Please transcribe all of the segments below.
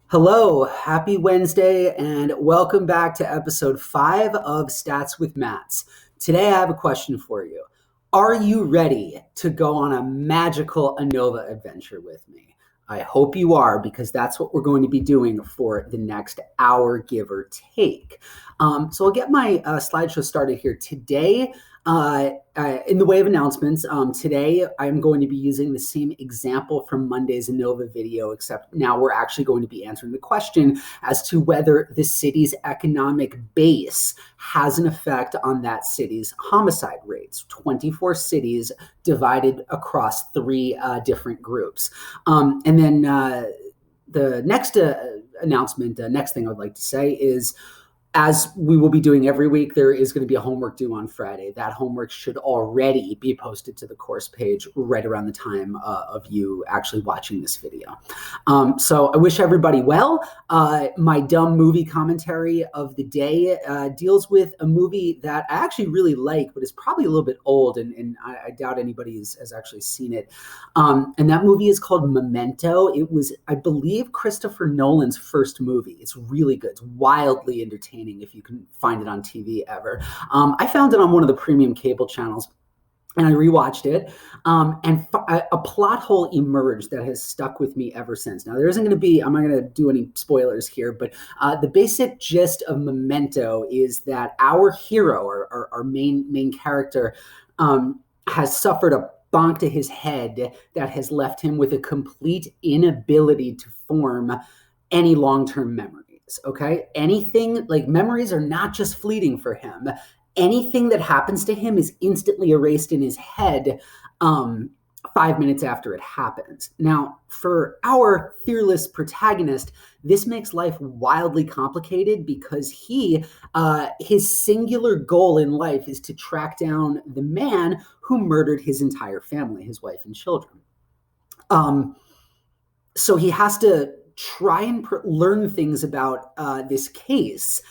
Hello, happy Wednesday, and welcome back to episode 5 of Stats with Mats. Today I have a question for you. Are you ready to go on a magical ANOVA adventure with me? I hope you are, because that's what we're going to be doing for the next hour, give or take. So I'll get my slideshow started here today. In the way of announcements, today I'm going to be using the same example from Monday's ANOVA video, except now we're actually going to be answering the question as to whether the city's economic base has an effect on that city's homicide rates. 24 cities divided across three different groups. And then the next announcement, next thing I would like to say is, as we will be doing every week, there is going to be a homework due on Friday. That homework should already be posted to the course page right around the time of you actually watching this video. So I wish everybody well. My dumb movie commentary of the day deals with a movie that I actually really like, but is probably a little bit old, and I doubt anybody has actually seen it. And that movie is called Memento. It was, I believe, Christopher Nolan's first movie. It's really good. It's wildly entertaining if you can find it on TV ever. I found it on one of the premium cable channels, and I rewatched it, and a plot hole emerged that has stuck with me ever since. Now, there isn't going to be, I'm not going to do any spoilers here, but the basic gist of Memento is that our hero, our main character, has suffered a bonk to his head that has left him with a complete inability to form any long-term memories. Okay, anything, like, memories are not just fleeting for him. Anything that happens to him is instantly erased in his head 5 minutes after it happens. Now, for our fearless protagonist, this makes life wildly complicated because his singular goal in life is to track down the man who murdered his entire family, his wife and children. So he has to try and learn things about this case,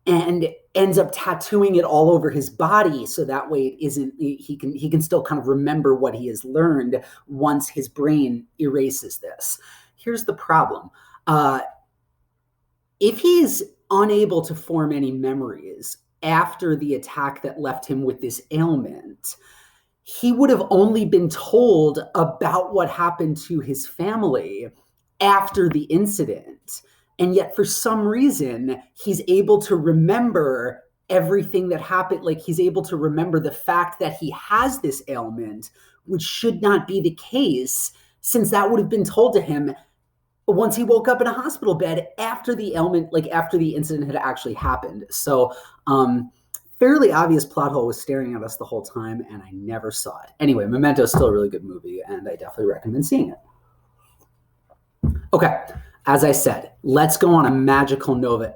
and ends up tattooing it all over his body, so that way it isn't, he can still kind of remember what he has learned once his brain erases this. Here's the problem. If he's unable to form any memories after the attack that left him with this ailment, he would have only been told about what happened to his family after the incident. And yet, for some reason, he's able to remember everything that happened. Like, he's able to remember the fact that he has this ailment, which should not be the case, since that would have been told to him once he woke up in a hospital bed after the ailment, like after the incident had actually happened. So, fairly obvious plot hole was staring at us the whole time, and I never saw it. Anyway, Memento is still a really good movie, and I definitely recommend seeing it. Okay, as I said, let's go on a magical ANOVA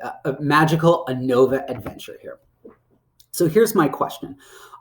adventure here. So here's my question.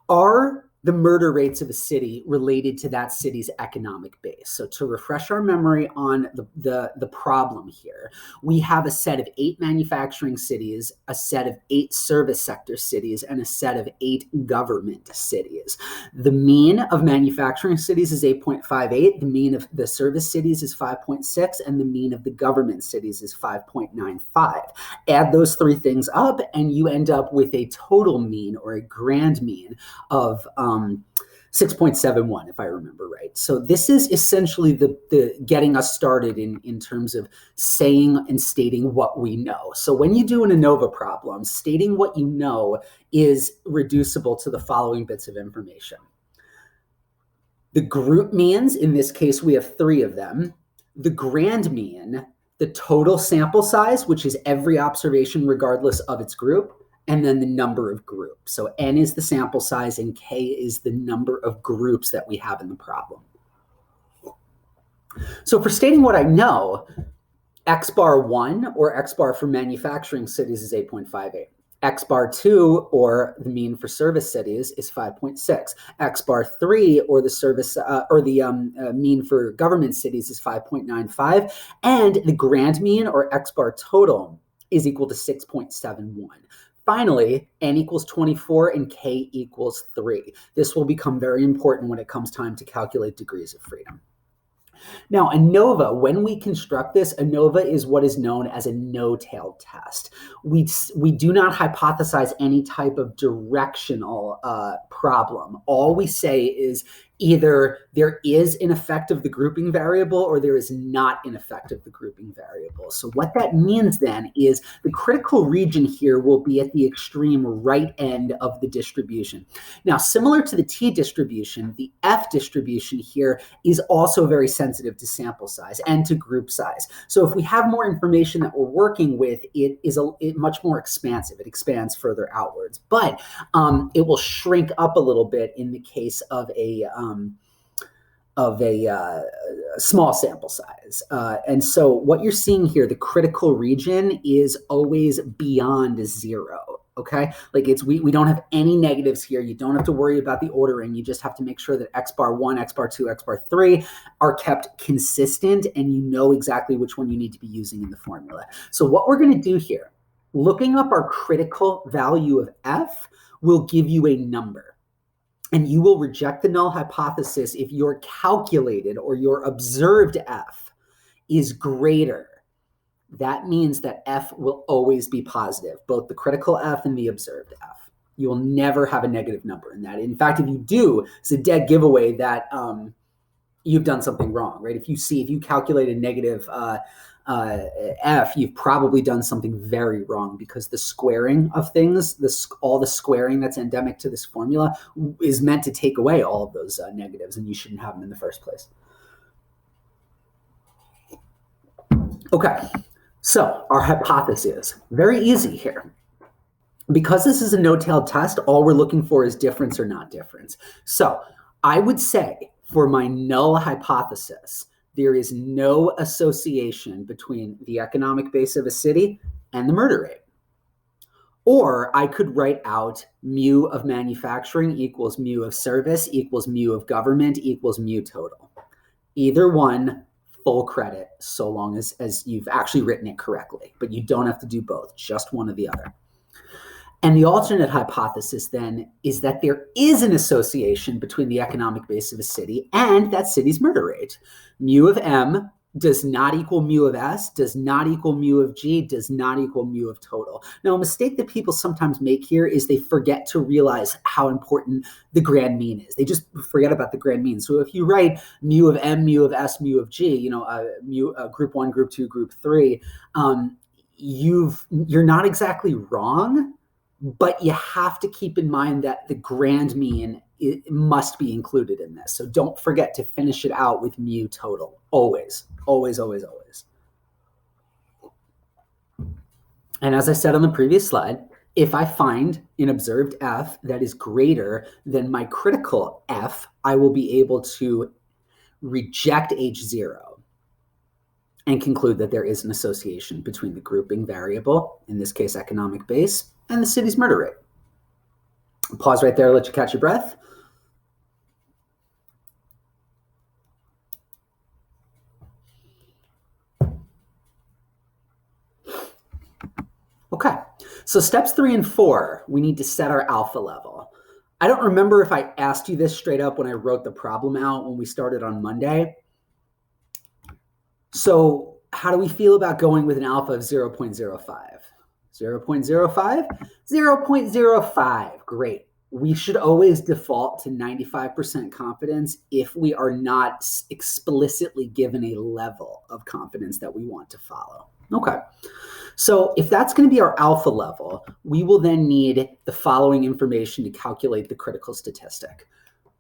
Are the murder rates of a city related to that city's economic base? So to refresh our memory on the problem here, we have a set of 8 manufacturing cities, a set of 8 service sector cities, and a set of 8 government cities. The mean of manufacturing cities is 8.58, the mean of the service cities is 5.6, and the mean of the government cities is 5.95. Add those 3 things up, and you end up with a total mean, or a grand mean, of 6.71, if I remember right. So this is essentially the getting us started in terms of saying and stating what we know. So when you do an ANOVA problem, stating what you know is reducible to the following bits of information. The group means, in this case, we have 3 of them. The grand mean, the total sample size, which is every observation regardless of its group, and then the number of groups. So N is the sample size, and K is the number of groups that we have in the problem. So for stating what I know, X bar 1, or X bar for manufacturing cities, is 8.58. X bar 2, or the mean for service cities, is 5.6. X bar 3, or the service mean for government cities, is 5.95, and the grand mean, or X bar total, is equal to 6.71. Finally, N equals 24 and K equals 3. This will become very important when it comes time to calculate degrees of freedom. Now, ANOVA, when we construct this, ANOVA is what is known as a no-tailed test. We do not hypothesize any type of directional problem. All we say is either there is an effect of the grouping variable or there is not an effect of the grouping variable. So what that means then is the critical region here will be at the extreme right end of the distribution. Now, similar to the T distribution, the F distribution here is also very sensitive to sample size and to group size. So if we have more information that we're working with, it is much more expansive. It expands further outwards, but it will shrink up a little bit in the case of a small sample size. And so what you're seeing here, the critical region is always beyond 0. Okay, like we don't have any negatives here. You don't have to worry about the ordering. You just have to make sure that X bar 1, X bar 2, X bar 3 are kept consistent, and you know exactly which one you need to be using in the formula. So what we're going to do here, looking up our critical value of F will give you a number. And you will reject the null hypothesis if your calculated or your observed F is greater. That means that F will always be positive, both the critical F and the observed F. You will never have a negative number in that. In fact, if you do, it's a dead giveaway that you've done something wrong, right? If you calculate a negative F, you've probably done something very wrong, because the squaring of things, all the squaring that's endemic to this formula is meant to take away all of those negatives, and you shouldn't have them in the first place. Okay. So our hypothesis, very easy here. Because this is a no-tailed test, all we're looking for is difference or not difference. So I would say for my null hypothesis, there is no association between the economic base of a city and the murder rate. Or I could write out mu of manufacturing equals mu of service equals mu of government equals mu total. Either one, full credit, so long as you've actually written it correctly. But you don't have to do both, just one or the other. And the alternate hypothesis then is that there is an association between the economic base of a city and that city's murder rate. Mu of M does not equal mu of S, does not equal mu of G, does not equal mu of total. Now, a mistake that people sometimes make here is they forget to realize how important the grand mean is. They just forget about the grand mean. So if you write mu of M, mu of S, mu of G, group 1, group 2, group 3, you're not exactly wrong, but you have to keep in mind that the grand mean must be included in this. So don't forget to finish it out with mu total. Always, always, always, always. And as I said on the previous slide, if I find an observed F that is greater than my critical F, I will be able to reject H0 and conclude that there is an association between the grouping variable, in this case economic base, and the city's murder rate. Pause right there, let you catch your breath. Okay, so steps 3 and 4, we need to set our alpha level. I don't remember if I asked you this straight up when I wrote the problem out when we started on Monday. So how do we feel about going with an alpha of 0.05? 0.05? 0.05, great. We should always default to 95% confidence if we are not explicitly given a level of confidence that we want to follow. Okay, so if that's going to be our alpha level, we will then need the following information to calculate the critical statistic.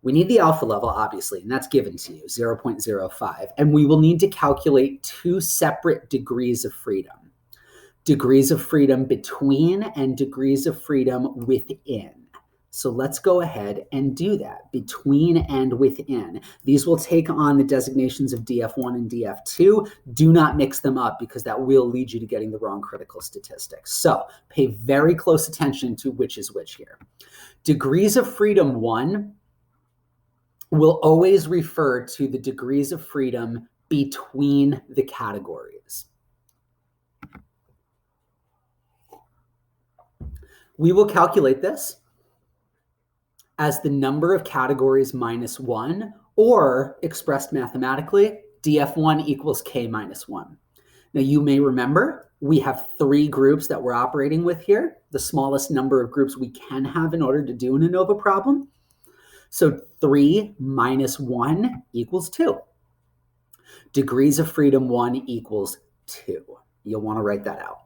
We need the alpha level, obviously, and that's given to you, 0.05. And we will need to calculate 2 separate degrees of freedom. Degrees of freedom between and degrees of freedom within. So let's go ahead and do that, between and within. These will take on the designations of DF1 and DF2. Do not mix them up, because that will lead you to getting the wrong critical statistics. So pay very close attention to which is which here. Degrees of freedom 1 will always refer to the degrees of freedom between the categories. We will calculate this as the number of categories minus 1, or expressed mathematically df1 equals k minus 1. Now, you may remember we have 3 groups that we're operating with here, the smallest number of groups we can have in order to do an ANOVA problem. So 3 minus 1 equals 2. Degrees of freedom 1 equals 2. You'll want to write that out.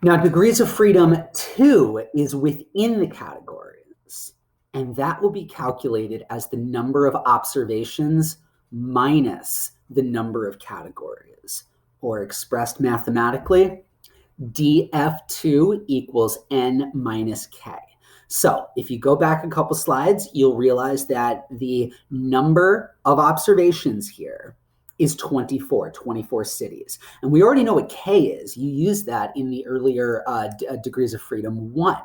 Now, degrees of freedom 2 is within the categories, and that will be calculated as the number of observations minus the number of categories, or expressed mathematically, df2 equals n minus k. So if you go back a couple slides, you'll realize that the number of observations here is 24 cities. And we already know what K is. You used that in the earlier degrees of freedom 1.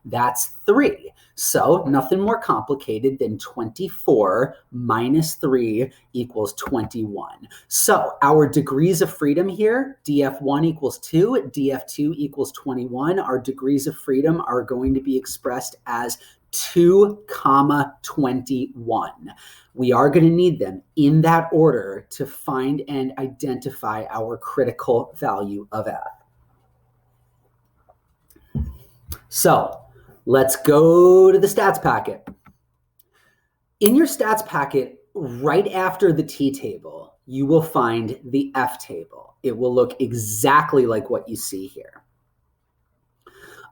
That's 3. So nothing more complicated than 24 minus 3 equals 21. So our degrees of freedom here, df1 equals 2, df2 equals 21. Our degrees of freedom are going to be expressed as 2, 21. We are going to need them in that order to find and identify our critical value of f. So let's go to the stats packet. In your stats packet, right after the T table, you will find the F table. It will look exactly like what you see here.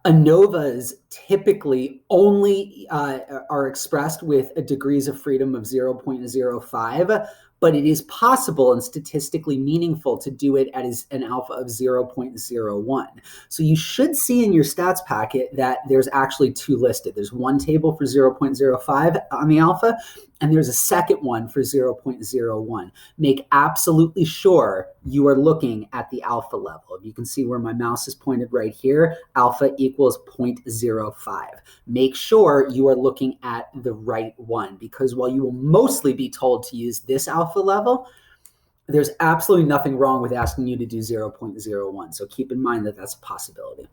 ANOVAs typically only are expressed with a degrees of freedom of 0.05, but it is possible and statistically meaningful to do it at an alpha of 0.01. So you should see in your stats packet that there's actually 2 listed. There's one table for 0.05 on the alpha, and there's a second one for 0.01. Make absolutely sure you are looking at the alpha level. You can see where my mouse is pointed right here, alpha equals 0.05. Make sure you are looking at the right one, because while you will mostly be told to use this alpha level, there's absolutely nothing wrong with asking you to do 0.01. So keep in mind that that's a possibility.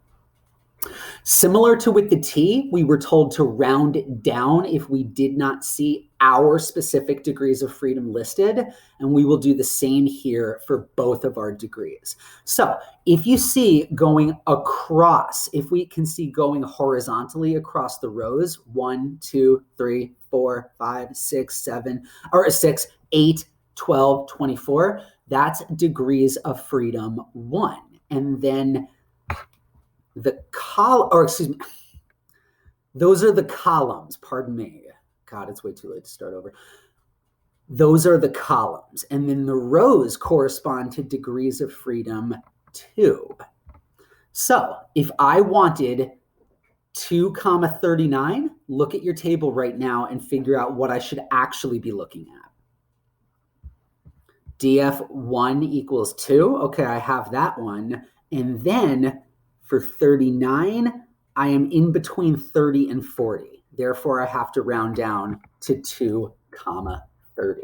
Similar to with the T, we were told to round it down if we did not see our specific degrees of freedom listed, and we will do the same here for both of our degrees. So if you see going across, if we can see going horizontally across the rows, 1, 2, 3, 4, 5, 6, 7, or 6, 8, 12, 24, that's degrees of freedom 1. And then the those are the columns, pardon me. God, it's way too late to start over. Those are the columns. And then the rows correspond to degrees of freedom 2. So if I wanted 2, 39, look at your table right now and figure out what I should actually be looking at. df1 equals 2. Okay, I have that one. And then for 39, I am in between 30 and 40. Therefore, I have to round down to 2, 30.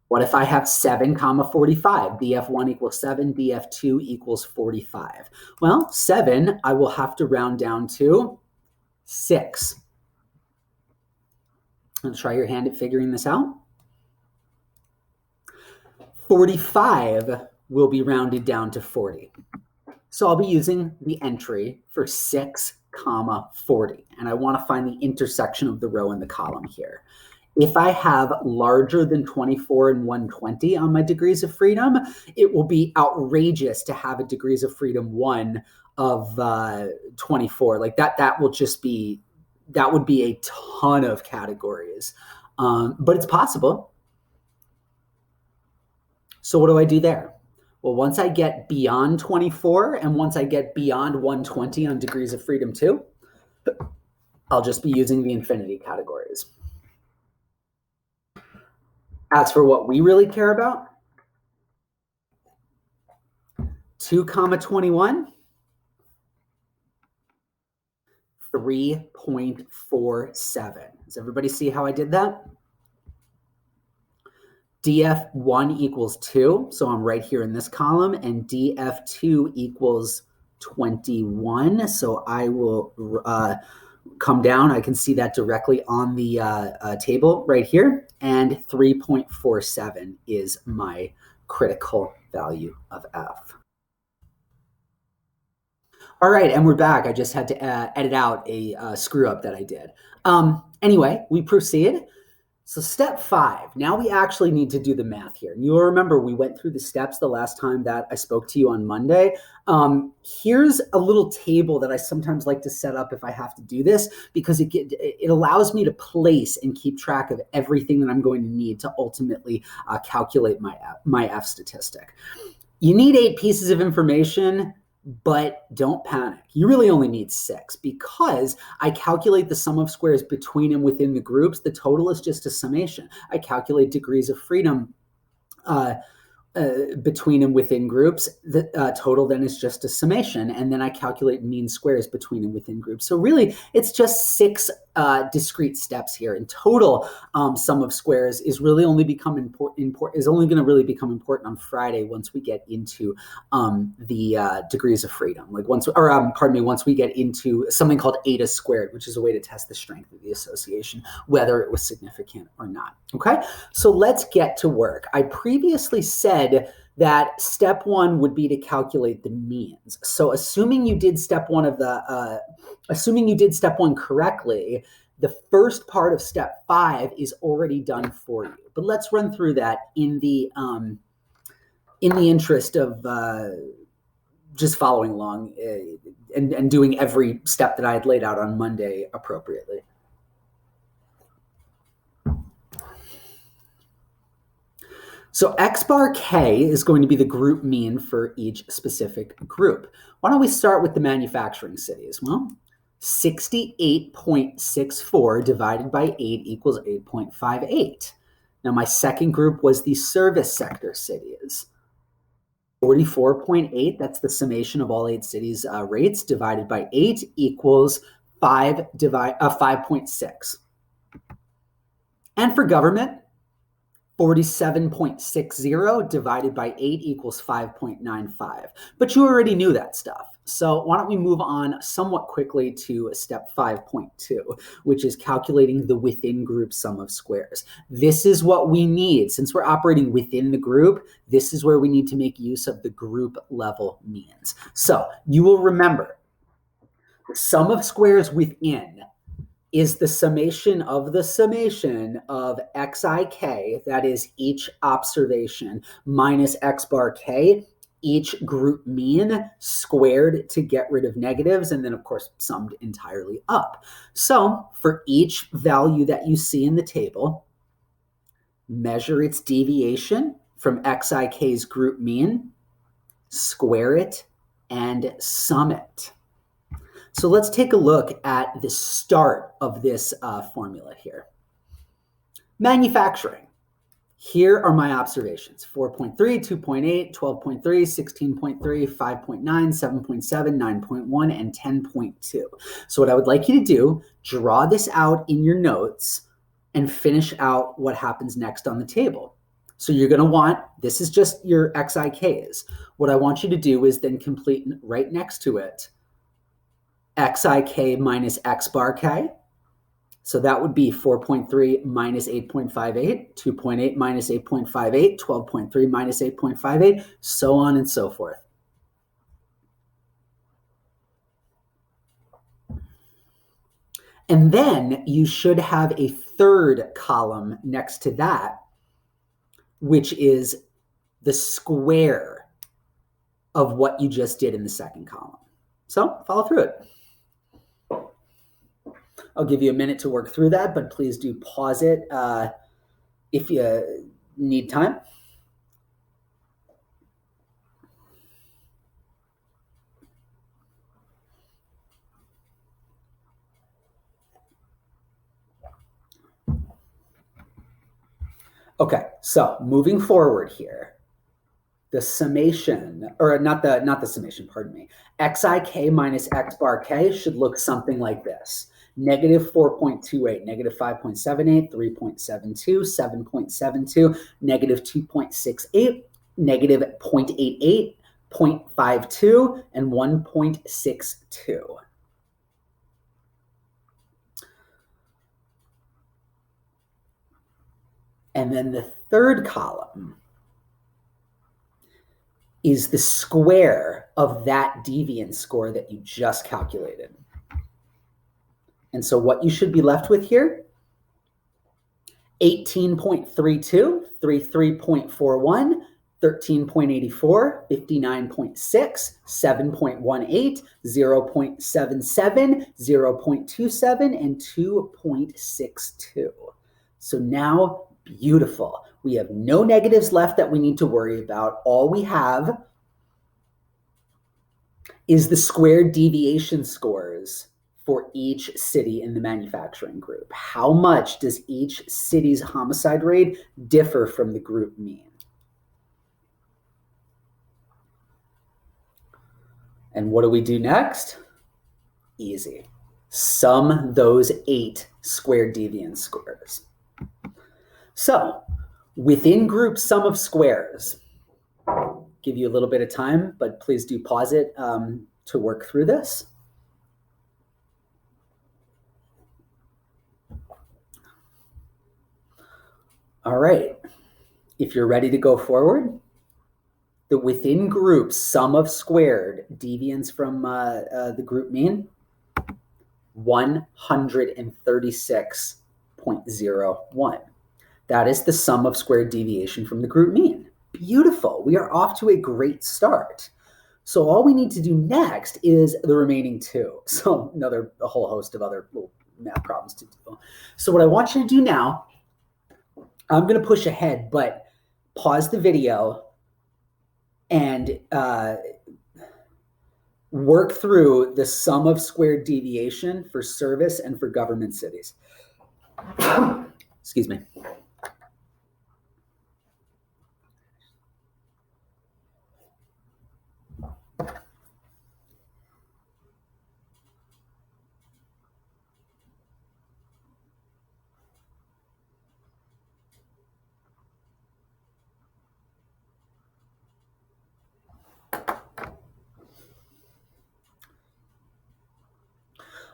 What if I have 7, 45? df1 equals 7, df2 equals 45. Well, 7, I will have to round down to 6. And try your hand at figuring this out. 45 will be rounded down to 40. So I'll be using the entry for 6, 40. And I want to find the intersection of the row and the column here. If I have larger than 24 and 120 on my degrees of freedom, it will be outrageous to have a degrees of freedom 1 of 24. Like that will just be, that would be a ton of categories. But it's possible. So what do I do there? Well, once I get beyond 24 and once I get beyond 120 on degrees of freedom 2, I'll just be using the infinity categories. As for what we really care about, 2, 21, 3.47. Does everybody see how I did that? df1 equals 2, so I'm right here in this column, and df2 equals 21, so I will come down. I can see that directly on the table right here, and 3.47 is my critical value of f. All right, and we're back. I just had to edit out a screw up that I did. Anyway, we proceed. So step 5, now we actually need to do the math here. And you'll remember we went through the steps the last time that I spoke to you on Monday. Here's a little table that I sometimes like to set up if I have to do this, because it allows me to place and keep track of everything that I'm going to need to ultimately calculate my F statistic. You need 8 pieces of information, but don't panic. You really only need 6, because I calculate the sum of squares between and within the groups. The total is just a summation. I calculate degrees of freedom between and within groups. The total then is just a summation, and then I calculate mean squares between and within groups. So really, it's just 6 discrete steps here. In total, sum of squares is really only is only going to really become important on Friday once we get into the degrees of freedom. Like once we get into something called eta squared, which is a way to test the strength of the association, whether it was significant or not. Okay, so let's get to work. I previously said that step 1 would be to calculate the means. So assuming you did step 1 correctly, the first part of step 5 is already done for you. But let's run through that in the interest of just following along and doing every step that I had laid out on Monday appropriately. So x bar k is going to be the group mean for each specific group. Why don't we start with the manufacturing cities? Well, 68.64 divided by 8 equals 8.58. Now my second group was the service sector cities. 44.8, that's the summation of all 8 cities' rates, divided by 8 equals 5.6. And for government, 47.60 divided by 8 equals 5.95. But you already knew that stuff. So why don't we move on somewhat quickly to step 5.2, which is calculating the within group sum of squares. This is what we need. Since we're operating within the group, this is where we need to make use of the group level means. So you will remember the sum of squares within is the summation of xik, that is each observation, minus x bar k, each group mean, squared to get rid of negatives, and then of course summed entirely up. So for each value that you see in the table, measure its deviation from xik's group mean, square it, and sum it. So let's take a look at the start of this formula here. Manufacturing. Here are my observations: 4.3, 2.8, 12.3, 16.3, 5.9, 7.7, 9.1, and 10.2. So what I would like you to do, draw this out in your notes and finish out what happens next on the table. So you're going to want, this is just your XIKs. What I want you to do is then complete right next to it xik minus x bar k. So that would be 4.3 minus 8.58, 2.8 minus 8.58, 12.3 minus 8.58, so on and so forth. And then you should have a third column next to that, which is the square of what you just did in the second column. So follow through it. I'll give you a minute to work through that, but please do pause it if you need time. Okay, so moving forward here, the summation, or not the summation, pardon me, xik minus x bar k should look something like this. negative 4.28, negative 5.78, 3.72, 7.72, negative 2.68, negative 0.88, 0.52, and 1.62. And then the third column is the square of that deviance score that you just calculated. And so what you should be left with here, 18.32, 33.41, 13.84, 59.6, 7.18, 0.77, 0.27, and 2.62. So now, beautiful. We have no negatives left that we need to worry about. All we have is the squared deviation scores for each city in the manufacturing group. How much does each city's homicide rate differ from the group mean? And what do we do next? Easy. Sum those 8 squared deviance scores. So, within group sum of squares, give you a little bit of time, but please do pause it to work through this. All right, if you're ready to go forward, the within group sum of squared deviance from the group mean, 136.01. That is the sum of squared deviation from the group mean. Beautiful. We are off to a great start. So all we need to do next is the remaining 2. So a whole host of other little math problems to do. So what I want you to do now, I'm going to push ahead, but pause the video and work through the sum of squared deviation for service and for government cities. Excuse me.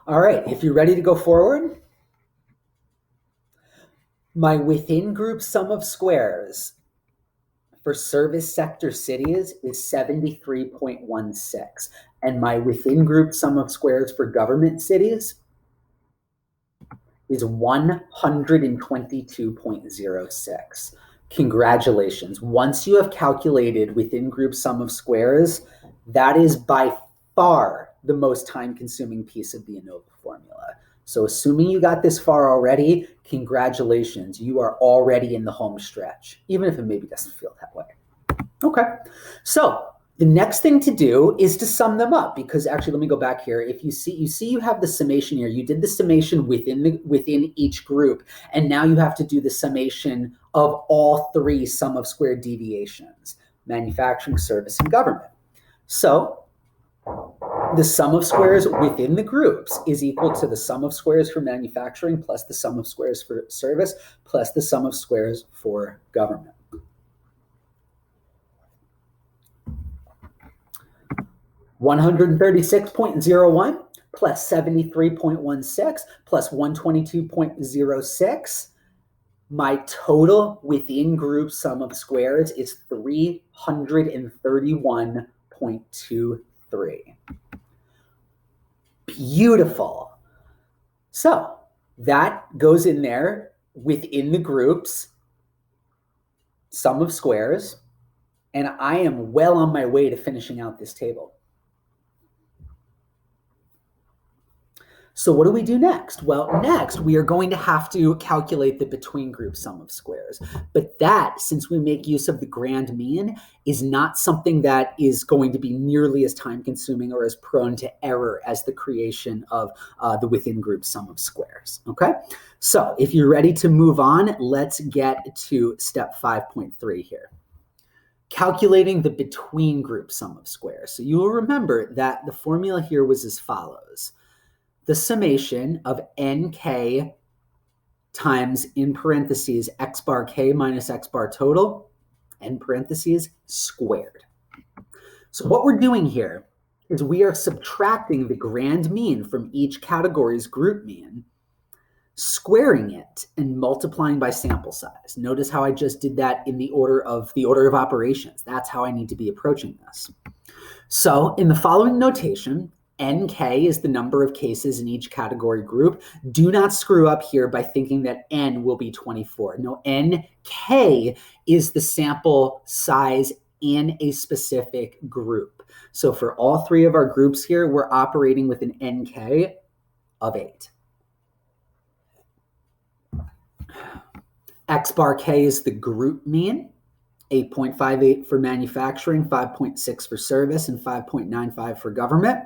All right, if you're ready to go forward, my within group sum of squares for service sector cities is 73.16. And my within group sum of squares for government cities is 122.06. Congratulations. Once you have calculated within group sum of squares, that is by far the most time-consuming piece of the ANOVA formula. So assuming you got this far already, congratulations. You are already in the home stretch, even if it maybe doesn't feel that way. Okay, so the next thing to do is to sum them up, because actually, let me go back here. If you see you have the summation here. You did the summation within each group, and now you have to do the summation of all 3 sum of squared deviations: manufacturing, service, and government. So the sum of squares within the groups is equal to the sum of squares for manufacturing plus the sum of squares for service plus the sum of squares for government. $136.01 plus 73.16 plus 122.06. My total within group sum of squares is 331.23. Beautiful. So that goes in there within the groups sum of squares, and I am well on my way to finishing out this table. So what do we do next? Well, next we are going to have to calculate the between group sum of squares. But that, since we make use of the grand mean, is not something that is going to be nearly as time consuming or as prone to error as the creation of the within group sum of squares. Okay, so if you're ready to move on, let's get to step 5.3 here. Calculating the between group sum of squares. So you will remember that the formula here was as follows. the summation of nk times, in parentheses, x bar k minus x bar total, end parentheses, squared. So what we're doing here is we are subtracting the grand mean from each category's group mean, squaring it and multiplying by sample size. Notice how I just did that in the order of operations. That's how I need to be approaching this. So in the following notation, nk is the number of cases in each category group. Do not screw up here by thinking that n will be 24. No, nk is the sample size in a specific group. So for all three of our groups here, we're operating with an nk of 8. X bar k is the group mean, 8.58 for manufacturing, 5.6 for service, and 5.95 for government.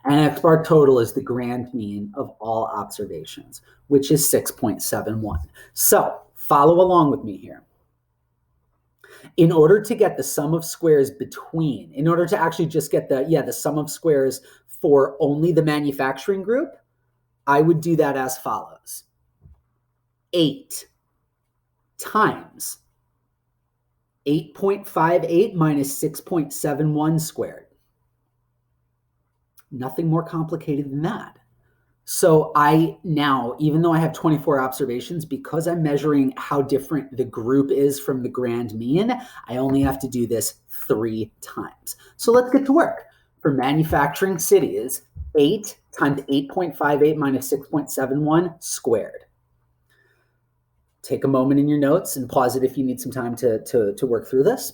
And X bar total is the grand mean of all observations, which is 6.71. So follow along with me here. In order to get the sum of squares between, in order to actually just get the sum of squares for only the manufacturing group, I would do that as follows. 8 times 8.58 minus 6.71 squared. Nothing more complicated than that. So I now, even though I have 24 observations, because I'm measuring how different the group is from the grand mean, I only have to do this 3 times. So let's get to work. For manufacturing cities, 8 times 8.58 minus 6.71 squared. Take a moment in your notes and pause it if you need some time to work through this.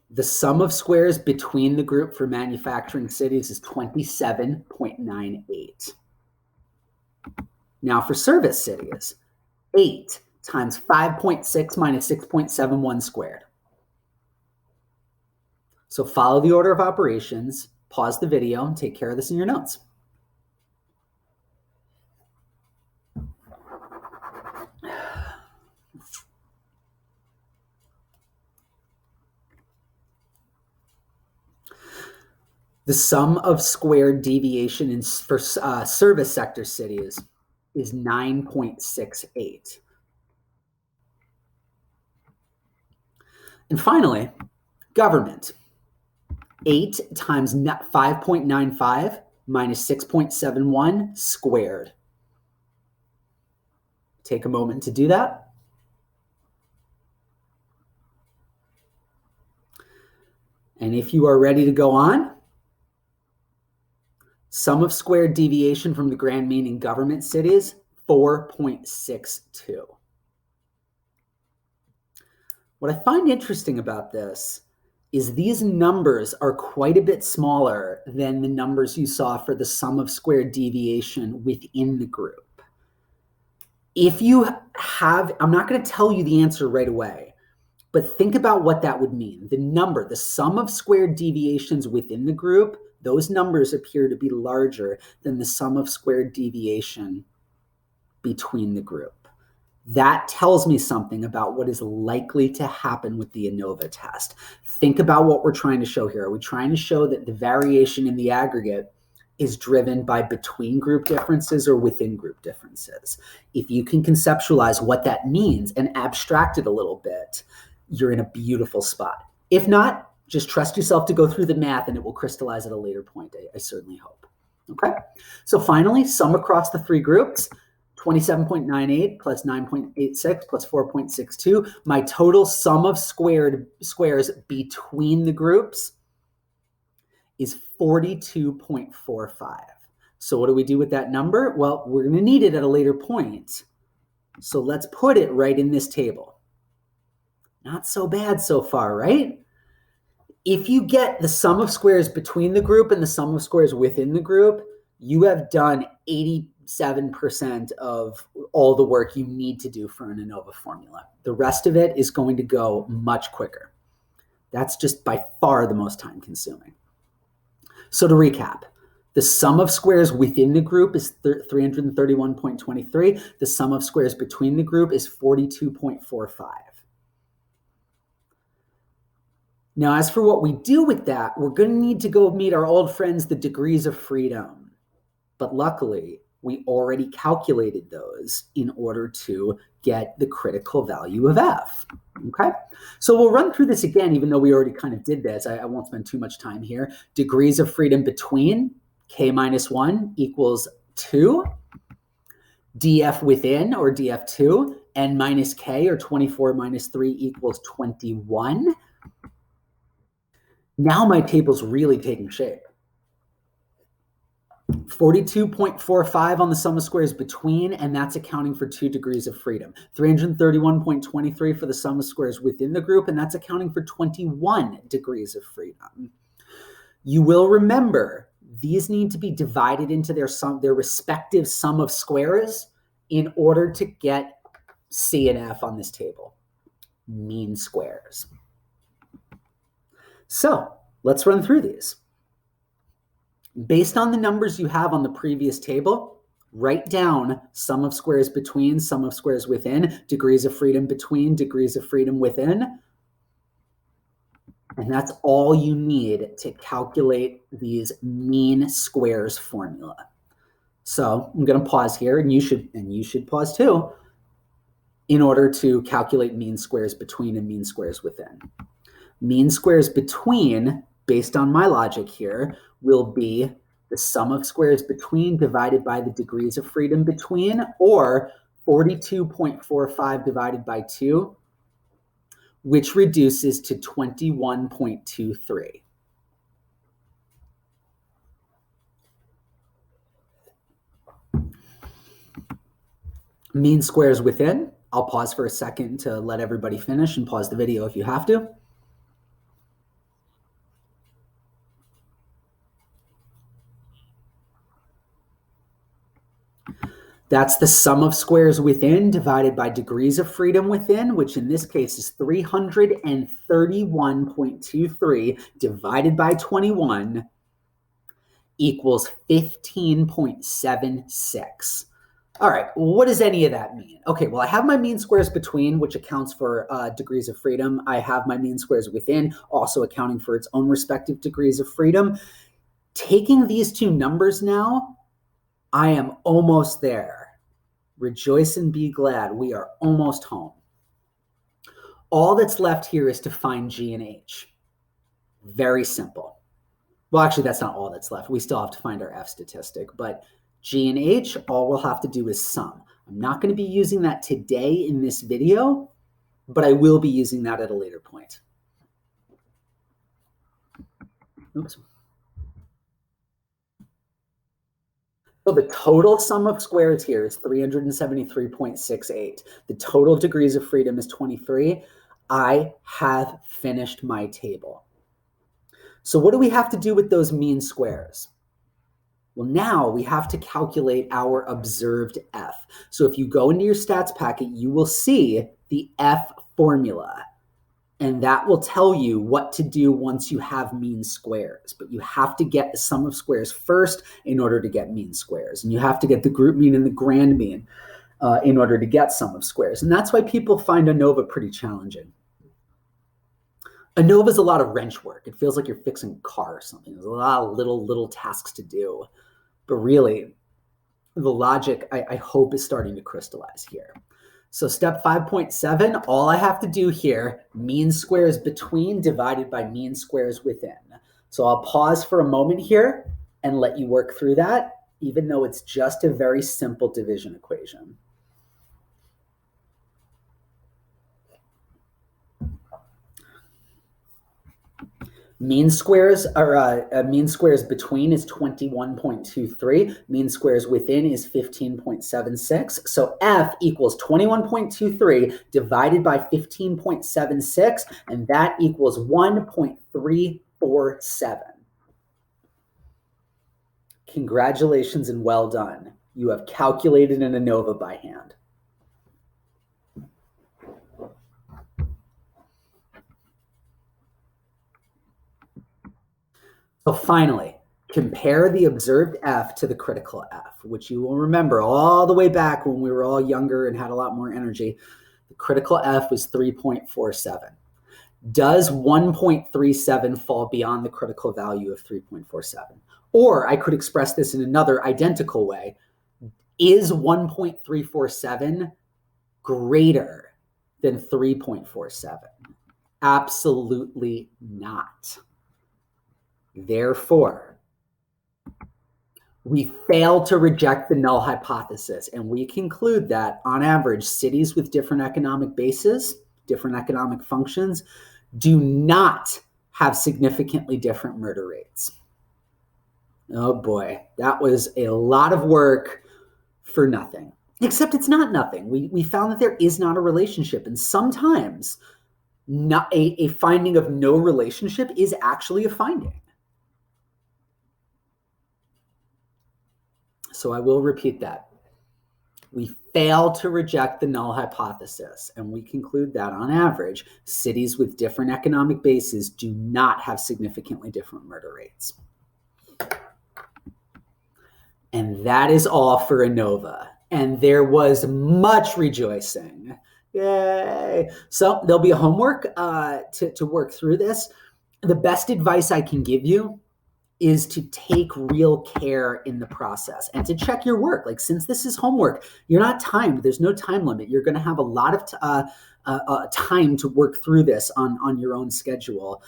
The sum of squares between the group for manufacturing cities is 27.98. Now for service cities, 8 times 5.6 minus 6.71 squared. So follow the order of operations, pause the video, and take care of this in your notes. The sum of squared deviation for service sector cities is 9.68. And finally, government. 8 times 5.95 minus 6.71 squared. Take a moment to do that. And if you are ready to go on, sum of squared deviation from the grand mean in government cities, 4.62. What I find interesting about this is these numbers are quite a bit smaller than the numbers you saw for the sum of squared deviation within the group. If you have, I'm not going to tell you the answer right away, but think about what that would mean. The sum of squared deviations within the group, those numbers appear to be larger than the sum of squared deviation between the group. That tells me something about what is likely to happen with the ANOVA test. Think about what we're trying to show here. Are we trying to show that the variation in the aggregate is driven by between group differences or within group differences? If you can conceptualize what that means and abstract it a little bit, you're in a beautiful spot. If not, just trust yourself to go through the math and it will crystallize at a later point, I certainly hope. Okay, so finally, sum across the three groups, 27.98 plus 9.86 plus 4.62. My total sum of squares between the groups is 42.45. So what do we do with that number? Well, we're going to need it at a later point. So let's put it right in this table. Not so bad so far, right? If you get the sum of squares between the group and the sum of squares within the group, you have done 87% of all the work you need to do for an ANOVA formula. The rest of it is going to go much quicker. That's just by far the most time consuming. So to recap, The sum of squares within the group is 331.23. The sum of squares between the group is 42.45. Now, as for what we do with that, we're going to need to go meet our old friends, the degrees of freedom. But luckily, we already calculated those in order to get the critical value of f. Okay, so we'll run through this again, even though we already kind of did this. I won't spend too much time here. Degrees of freedom between k minus 1 equals 2. df within, or df2, n minus k, or 24 minus 3 equals 21. Now my table's really taking shape. 42.45 on the sum of squares between, and that's accounting for 2 degrees of freedom. 331.23 for the sum of squares within the group, and that's accounting for 21 degrees of freedom. You will remember these need to be divided into their respective sum of squares in order to get C and F on this table, mean squares. So let's run through these. Based on the numbers you have on the previous table, write down sum of squares between, sum of squares within, degrees of freedom between, degrees of freedom within. And that's all you need to calculate these mean squares formula. So I'm going to pause here, and you should pause too, in order to calculate mean squares between and mean squares within. Mean squares between, based on my logic here, will be the sum of squares between divided by the degrees of freedom between, or 42.45 divided by 2, which reduces to 21.23. Mean squares within, I'll pause for a second to let everybody finish, and pause the video if you have to. That's the sum of squares within divided by degrees of freedom within, which in this case is 331.23 divided by 21 equals 15.76. All right, what does any of that mean? Okay, well, I have my mean squares between, which accounts for degrees of freedom. I have my mean squares within, also accounting for its own respective degrees of freedom. Taking these two numbers now, I am almost there. Rejoice and be glad. We are almost home. All that's left here is to find G and H. Very simple. Well, actually, that's not all that's left. We still have to find our F statistic, but G and H, all we'll have to do is sum. I'm not going to be using that today in this video, but I will be using that at a later point. Oops. So the total sum of squares here is 373.68. The total degrees of freedom is 23. I have finished my table. So what do we have to do with those mean squares? Well, now we have to calculate our observed F. So if you go into your stats packet, you will see the F formula. And that will tell you what to do once you have mean squares. But you have to get the sum of squares first in order to get mean squares. And you have to get the group mean and the grand mean in order to get sum of squares. And that's why people find ANOVA pretty challenging. ANOVA is a lot of wrench work. It feels like you're fixing a car or something. There's a lot of little tasks to do. But really, the logic, I hope, is starting to crystallize here. So step 5.7, all I have to do here, mean squares between divided by mean squares within. So I'll pause for a moment here and let you work through that, even though it's just a very simple division equation. Mean squares between is 21.23. Mean squares within is 15.76. So F equals 21.23 divided by 15.76, and that equals 1.347. Congratulations and well done. You have calculated an ANOVA by hand. So finally, compare the observed F to the critical F, which you will remember all the way back when we were all younger and had a lot more energy. The critical F was 3.47. Does 1.37 fall beyond the critical value of 3.47? Or I could express this in another identical way. Is 1.347 greater than 3.47? Absolutely not. Therefore, we fail to reject the null hypothesis, and we conclude that, on average, cities with different economic bases, different economic functions, do not have significantly different murder rates. Oh boy, that was a lot of work for nothing. Except it's not nothing. We found that there is not a relationship, and sometimes not a finding of no relationship is actually a finding. So I will repeat that. We fail to reject the null hypothesis, and we conclude that, on average, cities with different economic bases do not have significantly different murder rates. And that is all for ANOVA. And there was much rejoicing. Yay. So there'll be a homework to work through this. The best advice I can give you is to take real care in the process and to check your work. Like, since this is homework, you're not timed. There's no time limit. You're going to have a lot of time to work through this on your own schedule.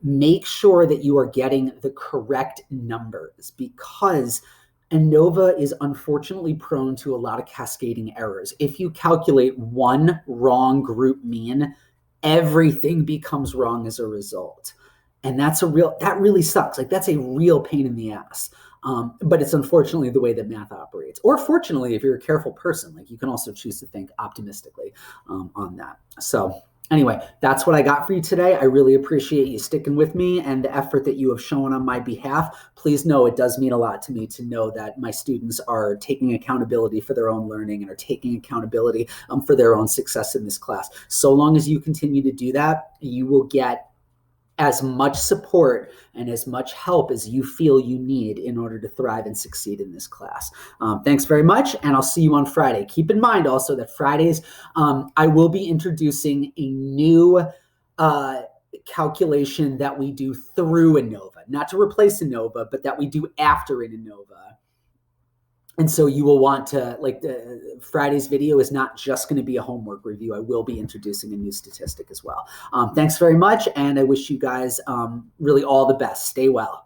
Make sure that you are getting the correct numbers, because ANOVA is unfortunately prone to a lot of cascading errors. If you calculate one wrong group mean, everything becomes wrong as a result. And that really sucks. Like, that's a real pain in the ass. But it's unfortunately the way that math operates. Or fortunately, if you're a careful person, like, you can also choose to think optimistically on that. So anyway, that's what I got for you today. I really appreciate you sticking with me and the effort that you have shown on my behalf. Please know it does mean a lot to me to know that my students are taking accountability for their own learning and are taking accountability for their own success in this class. So long as you continue to do that, you will get as much support and as much help as you feel you need in order to thrive and succeed in this class. Thanks very much, and I'll see you on Friday. Keep in mind also that Fridays, I will be introducing a new calculation that we do through ANOVA, not to replace ANOVA, but that we do after an ANOVA. And so you will want to, like, Friday's video is not just going to be a homework review. I will be introducing a new statistic as well. Thanks very much, and I wish you guys really all the best. Stay well.